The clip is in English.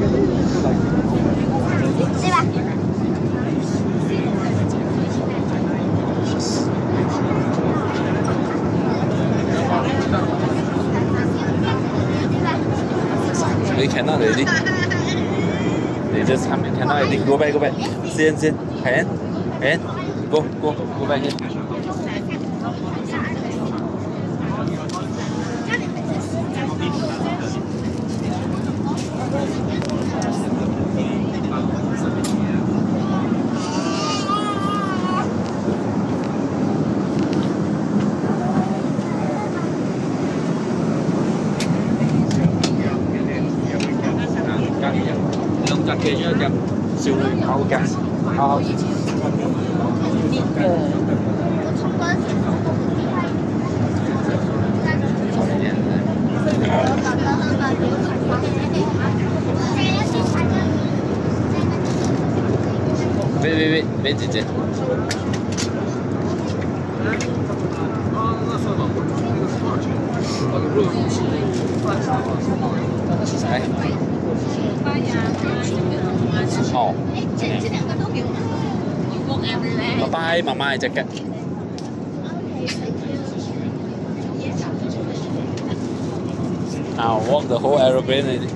对吧？你cannot already. They just come in. Cannot already. Go back. Go back. Sit. Hand. Go back here. Lông chặt kia nhá, siêu hao gas, hao. Wait, 姐姐。来。哦。拜拜，妈妈隻腳。I'll walk the whole aeroplane already.